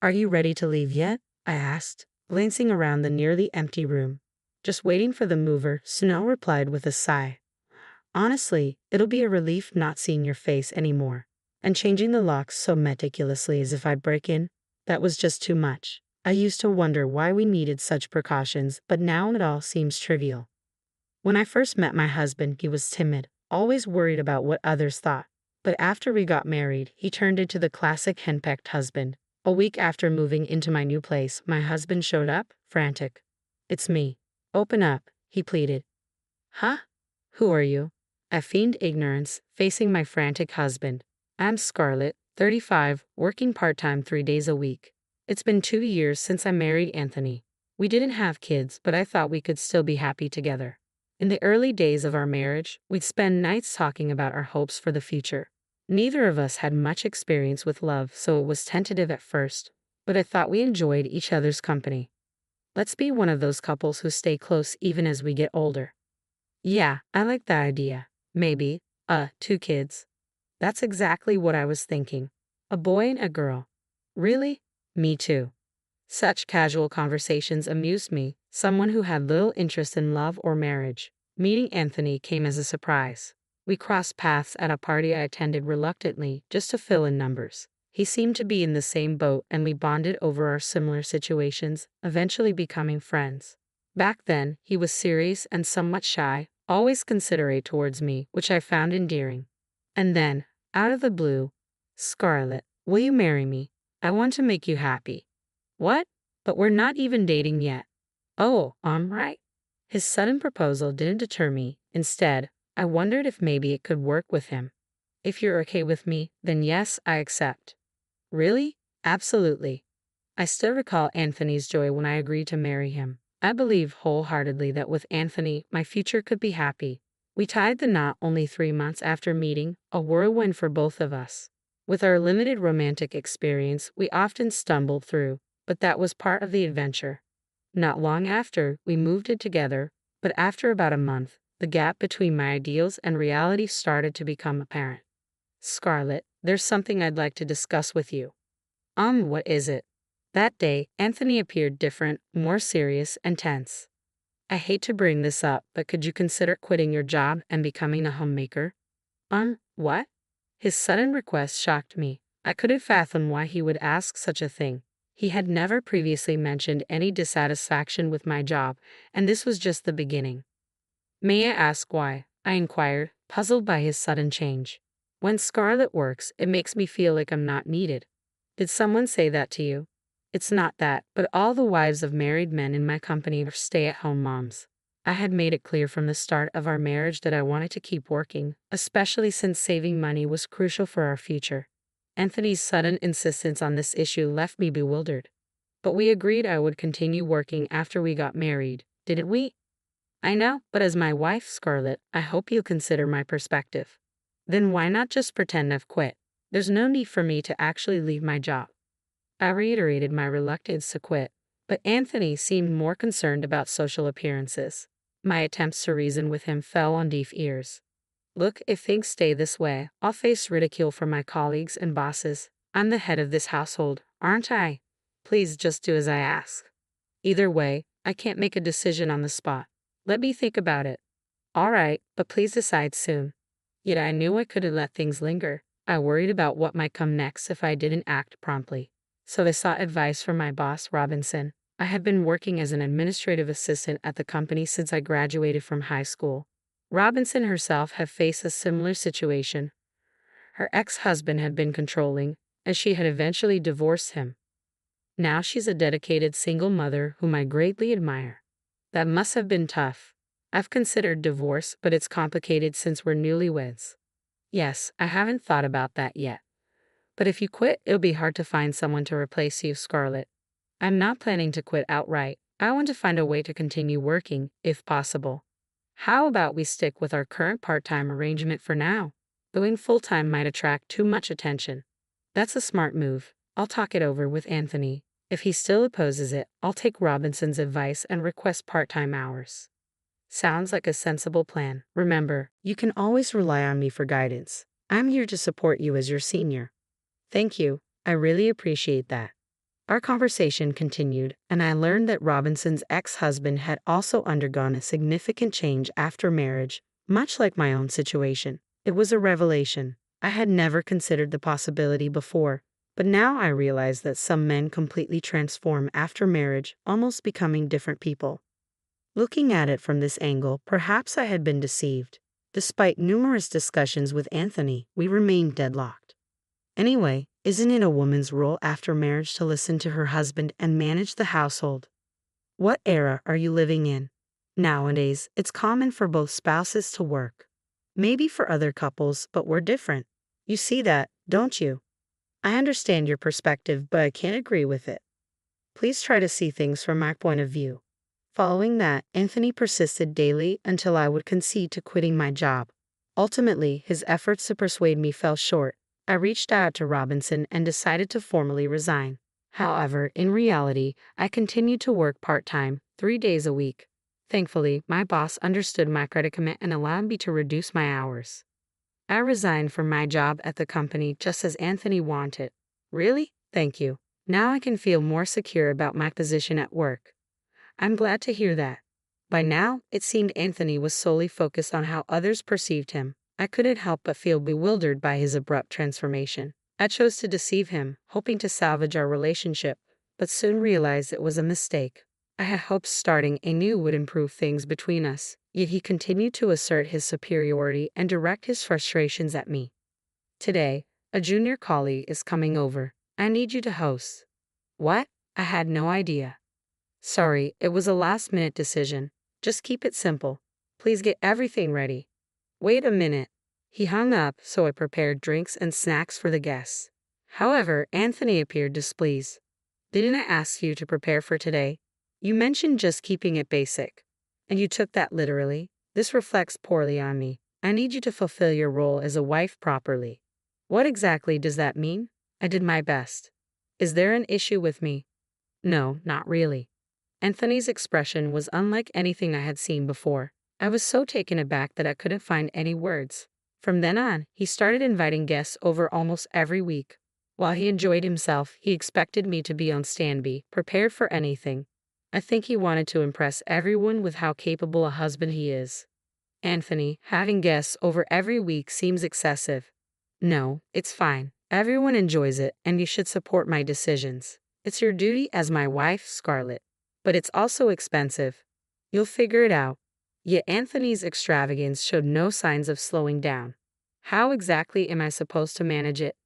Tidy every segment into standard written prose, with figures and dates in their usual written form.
Are you ready to leave yet? I asked, glancing around the nearly empty room. Just waiting for the mover, Snow replied with a sigh. Honestly, it'll be a relief not seeing your face anymore. And changing the locks so meticulously as if I'd break in, that was just too much. I used to wonder why we needed such precautions, but now it all seems trivial. When I first met my husband, he was timid, always worried about what others thought. But after we got married, he turned into the classic henpecked husband. A week after moving into my new place, my husband showed up, frantic. It's me. Open up, he pleaded. Huh? Who are you? I feigned ignorance, facing my frantic husband. I'm Scarlett, 35, working part-time 3 days a week. It's been 2 years since I married Anthony. We didn't have kids, but I thought we could still be happy together. In the early days of our marriage, we'd spend nights talking about our hopes for the future. Neither of us had much experience with love, so it was tentative at first, but I thought we enjoyed each other's company. Let's be one of those couples who stay close even as we get older. Yeah, I like that idea. Maybe, 2 kids. That's exactly what I was thinking. A boy and a girl. Really? Me too. Such casual conversations amused me, someone who had little interest in love or marriage. Meeting Anthony came as a surprise. We crossed paths at a party I attended reluctantly, just to fill in numbers. He seemed to be in the same boat, and we bonded over our similar situations, eventually becoming friends. Back then, he was serious and somewhat shy, always considerate towards me, which I found endearing. And then, out of the blue, Scarlett, will you marry me? I want to make you happy. What? But we're not even dating yet. Oh, right. His sudden proposal didn't deter me. Instead, I wondered if maybe it could work with him. If you're okay with me, then yes, I accept. Really? Absolutely. I still recall Anthony's joy when I agreed to marry him. I believe wholeheartedly that with Anthony, my future could be happy. We tied the knot only 3 months after meeting, a whirlwind for both of us. With our limited romantic experience, we often stumbled through, but that was part of the adventure. Not long after, we moved in together, but after about a month, the gap between my ideals and reality started to become apparent. Scarlett, there's something I'd like to discuss with you. What is it? That day, Anthony appeared different, more serious and tense. I hate to bring this up, but could you consider quitting your job and becoming a homemaker? What? His sudden request shocked me. I couldn't fathom why he would ask such a thing. He had never previously mentioned any dissatisfaction with my job, and this was just the beginning. May I ask why? I inquired, puzzled by his sudden change. When Scarlett works, it makes me feel like I'm not needed. Did someone say that to you? It's not that, but all the wives of married men in my company are stay-at-home moms. I had made it clear from the start of our marriage that I wanted to keep working, especially since saving money was crucial for our future. Anthony's sudden insistence on this issue left me bewildered. But we agreed I would continue working after we got married, didn't we? I know, but as my wife, Scarlett, I hope you'll consider my perspective. Then why not just pretend I've quit? There's no need for me to actually leave my job. I reiterated my reluctance to quit, but Anthony seemed more concerned about social appearances. My attempts to reason with him fell on deaf ears. Look, if things stay this way, I'll face ridicule from my colleagues and bosses. I'm the head of this household, aren't I? Please just do as I ask. Either way, I can't make a decision on the spot. Let me think about it. All right, but please decide soon. Yet I knew I couldn't let things linger. I worried about what might come next if I didn't act promptly. So I sought advice from my boss, Robinson. I had been working as an administrative assistant at the company since I graduated from high school. Robinson herself had faced a similar situation. Her ex-husband had been controlling, and she had eventually divorced him. Now she's a dedicated single mother whom I greatly admire. That must have been tough. I've considered divorce, but it's complicated since we're newlyweds. Yes, I haven't thought about that yet. But if you quit, it'll be hard to find someone to replace you, Scarlett. I'm not planning to quit outright. I want to find a way to continue working, if possible. How about we stick with our current part-time arrangement for now? Going full-time might attract too much attention. That's a smart move. I'll talk it over with Anthony. If he still opposes it, I'll take Robinson's advice and request part-time hours. Sounds like a sensible plan. Remember, you can always rely on me for guidance. I'm here to support you as your senior. Thank you. I really appreciate that. Our conversation continued, and I learned that Robinson's ex-husband had also undergone a significant change after marriage, much like my own situation. It was a revelation. I had never considered the possibility before, but now I realize that some men completely transform after marriage, almost becoming different people. Looking at it from this angle, perhaps I had been deceived. Despite numerous discussions with Anthony, we remained deadlocked. Anyway, isn't it a woman's role after marriage to listen to her husband and manage the household? What era are you living in? Nowadays, it's common for both spouses to work. Maybe for other couples, but we're different. You see that, don't you? I understand your perspective, but I can't agree with it. Please try to see things from my point of view. Following that, Anthony persisted daily until I would concede to quitting my job. Ultimately, his efforts to persuade me fell short. I reached out to Robinson and decided to formally resign. However, in reality, I continued to work part-time, 3 days a week. Thankfully, my boss understood my predicament and allowed me to reduce my hours. I resigned from my job at the company just as Anthony wanted. Really? Thank you. Now I can feel more secure about my position at work. I'm glad to hear that. By now, it seemed Anthony was solely focused on how others perceived him. I couldn't help but feel bewildered by his abrupt transformation. I chose to deceive him, hoping to salvage our relationship, but soon realized it was a mistake. I had hoped starting anew would improve things between us, yet he continued to assert his superiority and direct his frustrations at me. Today, a junior colleague is coming over. I need you to host. What? I had no idea. Sorry, it was a last-minute decision. Just keep it simple. Please get everything ready. Wait a minute. He hung up, so I prepared drinks and snacks for the guests. However, Anthony appeared displeased. Didn't I ask you to prepare for today? You mentioned just keeping it basic. And you took that literally. This reflects poorly on me. I need you to fulfill your role as a wife properly. What exactly does that mean? I did my best. Is there an issue with me? No, not really. Anthony's expression was unlike anything I had seen before. I was so taken aback that I couldn't find any words. From then on, he started inviting guests over almost every week. While he enjoyed himself, he expected me to be on standby, prepared for anything. I think he wanted to impress everyone with how capable a husband he is. Anthony, having guests over every week seems excessive. No, it's fine. Everyone enjoys it, and you should support my decisions. It's your duty as my wife, Scarlett. But it's also expensive. You'll figure it out. Yet Anthony's extravagance showed no signs of slowing down. How exactly am I supposed to manage it?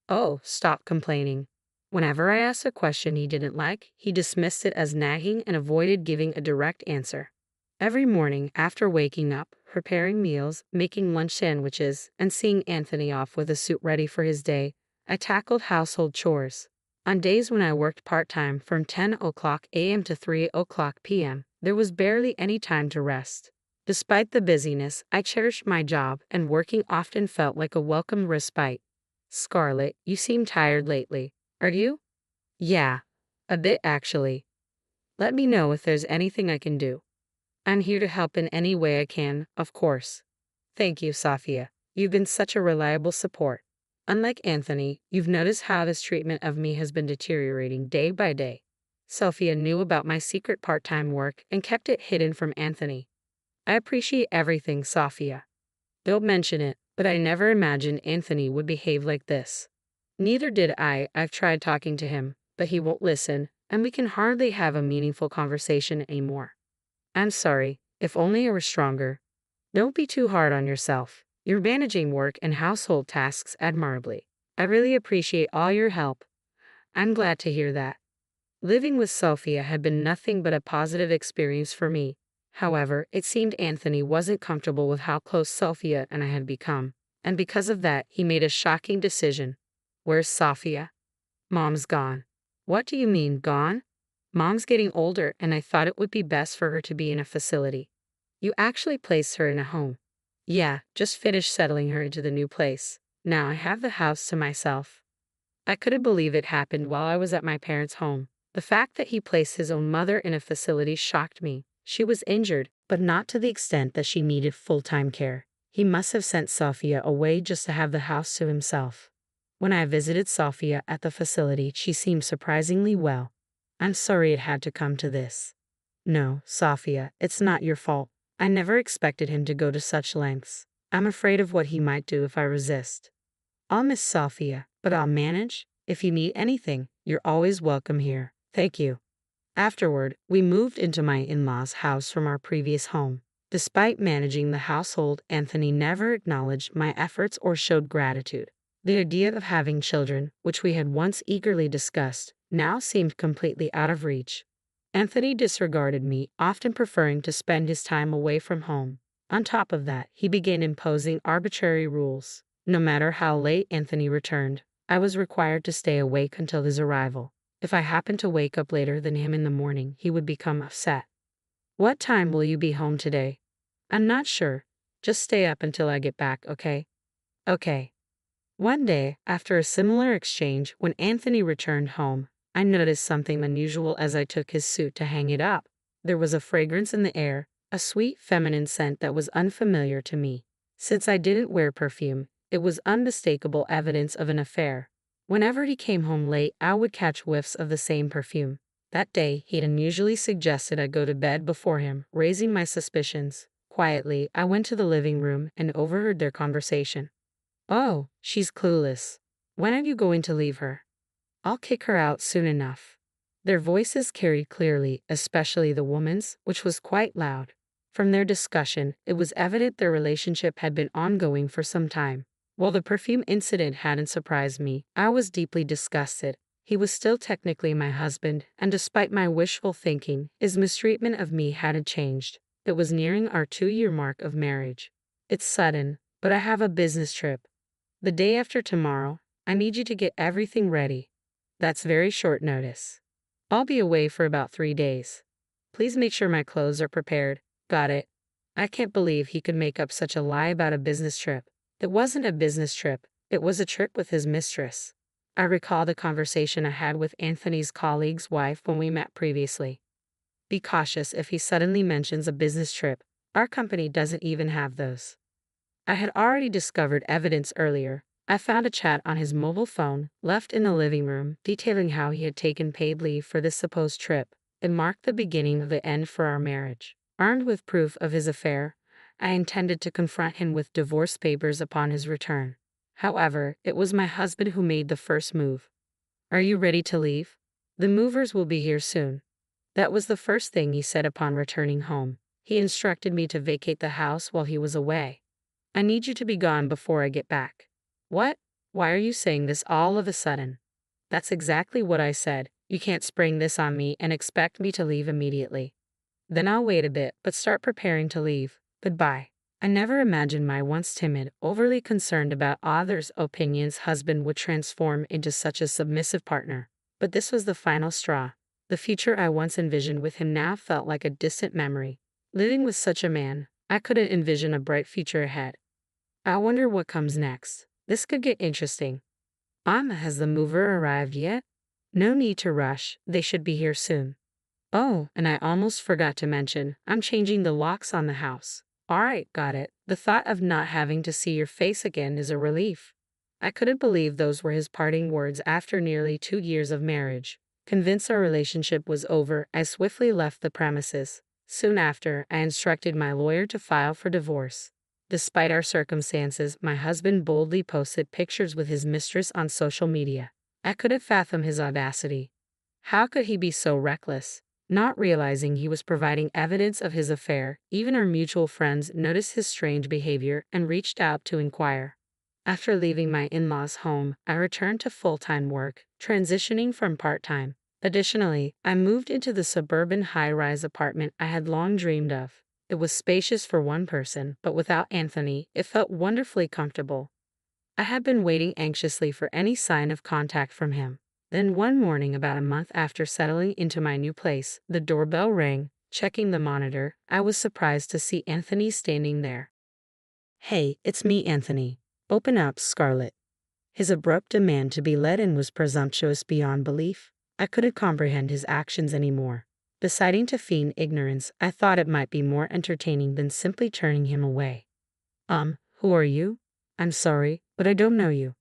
Oh, stop complaining. Whenever I asked a question he didn't like, he dismissed it as nagging and avoided giving a direct answer. Every morning, after waking up, preparing meals, making lunch sandwiches, and seeing Anthony off with a suit ready for his day, I tackled household chores. On days when I worked part-time from 10 o'clock a.m. to 3 o'clock p.m., there was barely any time to rest. Despite the busyness, I cherished my job, and working often felt like a welcome respite. Scarlett, you seem tired lately. Are you? Yeah, a bit actually. Let me know if there's anything I can do. I'm here to help in any way I can, of course. Thank you, Sophia. You've been such a reliable support. Unlike Anthony, you've noticed how his treatment of me has been deteriorating day by day. Sophia knew about my secret part-time work and kept it hidden from Anthony. I appreciate everything, Sophia. Don't mention it, but I never imagined Anthony would behave like this. Neither did I. I've tried talking to him, but he won't listen, and we can hardly have a meaningful conversation anymore. I'm sorry, if only I were stronger. Don't be too hard on yourself. You're managing work and household tasks admirably. I really appreciate all your help. I'm glad to hear that. Living with Sophia had been nothing but a positive experience for me. However, it seemed Anthony wasn't comfortable with how close Sophia and I had become, and because of that, he made a shocking decision. Where's Sophia? Mom's gone. What do you mean, gone? Mom's getting older, and I thought it would be best for her to be in a facility. You actually placed her in a home. Yeah, just finished settling her into the new place. Now I have the house to myself. I couldn't believe it happened while I was at my parents' home. The fact that he placed his own mother in a facility shocked me. She was injured, but not to the extent that she needed full-time care. He must have sent Sophia away just to have the house to himself. When I visited Sophia at the facility, she seemed surprisingly well. I'm sorry it had to come to this. No, Sophia, it's not your fault. I never expected him to go to such lengths. I'm afraid of what he might do if I resist. I'll miss Sophia, but I'll manage. If you need anything, you're always welcome here. Thank you. Afterward, we moved into my in-laws' house from our previous home. Despite managing the household, Anthony never acknowledged my efforts or showed gratitude. The idea of having children, which we had once eagerly discussed, now seemed completely out of reach. Anthony disregarded me, often preferring to spend his time away from home. On top of that, he began imposing arbitrary rules. No matter how late Anthony returned, I was required to stay awake until his arrival. If I happened to wake up later than him in the morning, he would become upset. What time will you be home today? I'm not sure. Just stay up until I get back, okay? Okay. One day, after a similar exchange, when Anthony returned home, I noticed something unusual as I took his suit to hang it up. There was a fragrance in the air, a sweet feminine scent that was unfamiliar to me. Since I didn't wear perfume, it was unmistakable evidence of an affair. Whenever he came home late, I would catch whiffs of the same perfume. That day, he'd unusually suggested I go to bed before him, raising my suspicions. Quietly, I went to the living room and overheard their conversation. Oh, she's clueless. When are you going to leave her? I'll kick her out soon enough. Their voices carried clearly, especially the woman's, which was quite loud. From their discussion, it was evident their relationship had been ongoing for some time. While the perfume incident hadn't surprised me, I was deeply disgusted. He was still technically my husband, and despite my wishful thinking, his mistreatment of me hadn't changed. It was nearing our 2-year mark of marriage. It's sudden, but I have a business trip. The day after tomorrow, I need you to get everything ready. That's very short notice. I'll be away for about 3 days. Please make sure my clothes are prepared. Got it. I can't believe he could make up such a lie about a business trip. It wasn't a business trip, it was a trip with his mistress. I recall the conversation I had with Anthony's colleague's wife when we met previously. Be cautious if he suddenly mentions a business trip. Our company doesn't even have those. I had already discovered evidence earlier. I found a chat on his mobile phone, left in the living room, detailing how he had taken paid leave for this supposed trip. It marked the beginning of the end for our marriage. Armed with proof of his affair, I intended to confront him with divorce papers upon his return. However, it was my husband who made the first move. Are you ready to leave? The movers will be here soon. That was the first thing he said upon returning home. He instructed me to vacate the house while he was away. I need you to be gone before I get back. What? Why are you saying this all of a sudden? That's exactly what I said. You can't spring this on me and expect me to leave immediately. Then I'll wait a bit, but start preparing to leave. Goodbye. I never imagined my once timid, overly concerned about others' opinions husband would transform into such a submissive partner. But this was the final straw. The future I once envisioned with him now felt like a distant memory. Living with such a man, I couldn't envision a bright future ahead. I wonder what comes next. This could get interesting. Has the mover arrived yet? No need to rush, they should be here soon. Oh, and I almost forgot to mention, I'm changing the locks on the house. Alright, got it. The thought of not having to see your face again is a relief. I couldn't believe those were his parting words after nearly 2 years of marriage. Convinced our relationship was over, I swiftly left the premises. Soon after, I instructed my lawyer to file for divorce. Despite our circumstances, my husband boldly posted pictures with his mistress on social media. I couldn't fathom his audacity. How could he be so reckless? Not realizing he was providing evidence of his affair, even our mutual friends noticed his strange behavior and reached out to inquire. After leaving my in-laws' home, I returned to full-time work, transitioning from part-time. Additionally, I moved into the suburban high-rise apartment I had long dreamed of. It was spacious for one person, but without Anthony, it felt wonderfully comfortable. I had been waiting anxiously for any sign of contact from him. Then one morning about a month after settling into my new place, the doorbell rang. Checking the monitor, I was surprised to see Anthony standing there. Hey, it's me, Anthony. Open up, Scarlett. His abrupt demand to be let in was presumptuous beyond belief. I couldn't comprehend his actions anymore. Deciding to feign ignorance, I thought it might be more entertaining than simply turning him away. Who are you? I'm sorry, but I don't know you.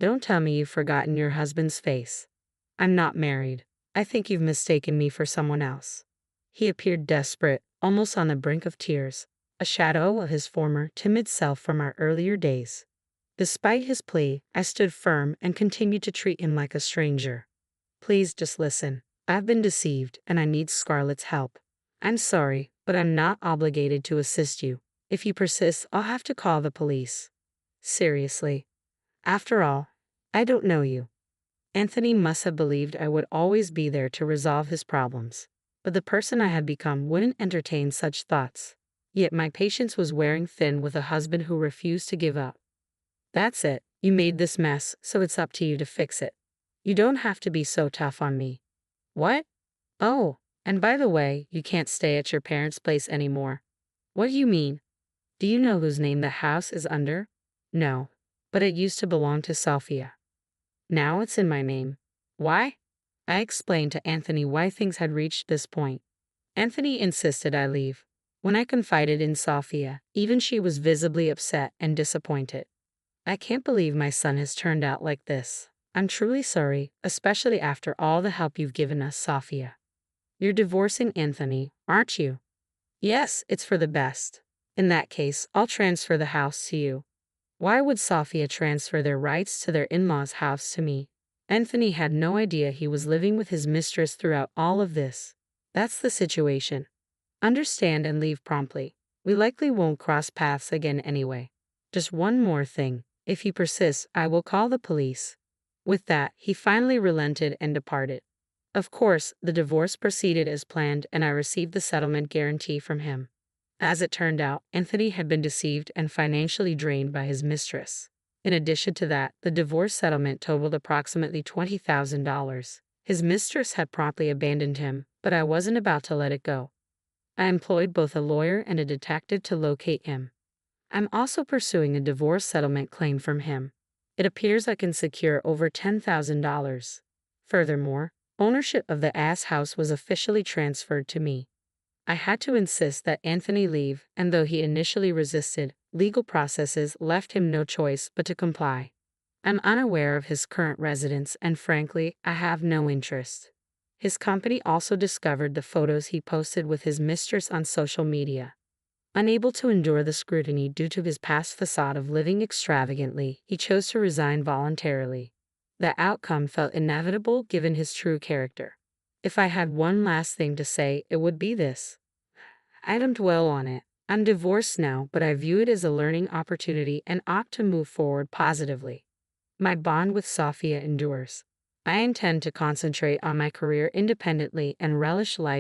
Don't tell me you've forgotten your husband's face. I'm not married. I think you've mistaken me for someone else. He appeared desperate, almost on the brink of tears, a shadow of his former timid self from our earlier days. Despite his plea, I stood firm and continued to treat him like a stranger. Please just listen. I've been deceived and I need Scarlett's help. I'm sorry, but I'm not obligated to assist you. If you persist, I'll have to call the police. Seriously. After all, I don't know you. Anthony must have believed I would always be there to resolve his problems. But the person I had become wouldn't entertain such thoughts. Yet my patience was wearing thin with a husband who refused to give up. That's it. You made this mess, so it's up to you to fix it. You don't have to be so tough on me. What? Oh, and by the way, you can't stay at your parents' place anymore. What do you mean? Do you know whose name the house is under? No, but it used to belong to Sophia. Now it's in my name. Why? I explained to Anthony why things had reached this point. Anthony insisted I leave. When I confided in Sophia, even she was visibly upset and disappointed. I can't believe my son has turned out like this. I'm truly sorry, especially after all the help you've given us, Sophia. You're divorcing Anthony, aren't you? Yes, it's for the best. In that case, I'll transfer the house to you. Why would Sophia transfer their rights to their in-laws' house to me? Anthony had no idea he was living with his mistress throughout all of this. That's the situation. Understand and leave promptly. We likely won't cross paths again anyway. Just one more thing. If he persists, I will call the police. With that, he finally relented and departed. Of course, the divorce proceeded as planned and I received the settlement guarantee from him. As it turned out, Anthony had been deceived and financially drained by his mistress. In addition to that, the divorce settlement totaled approximately $20,000. His mistress had promptly abandoned him, but I wasn't about to let it go. I employed both a lawyer and a detective to locate him. I'm also pursuing a divorce settlement claim from him. It appears I can secure over $10,000. Furthermore, ownership of the ass house was officially transferred to me. I had to insist that Anthony leave, and though he initially resisted, legal processes left him no choice but to comply. I'm unaware of his current residence and frankly, I have no interest. His company also discovered the photos he posted with his mistress on social media. Unable to endure the scrutiny due to his past facade of living extravagantly, he chose to resign voluntarily. The outcome felt inevitable given his true character. If I had one last thing to say, it would be this. I don't dwell on it. I'm divorced now, but I view it as a learning opportunity and opt to move forward positively. My bond with Sophia endures. I intend to concentrate on my career independently and relish life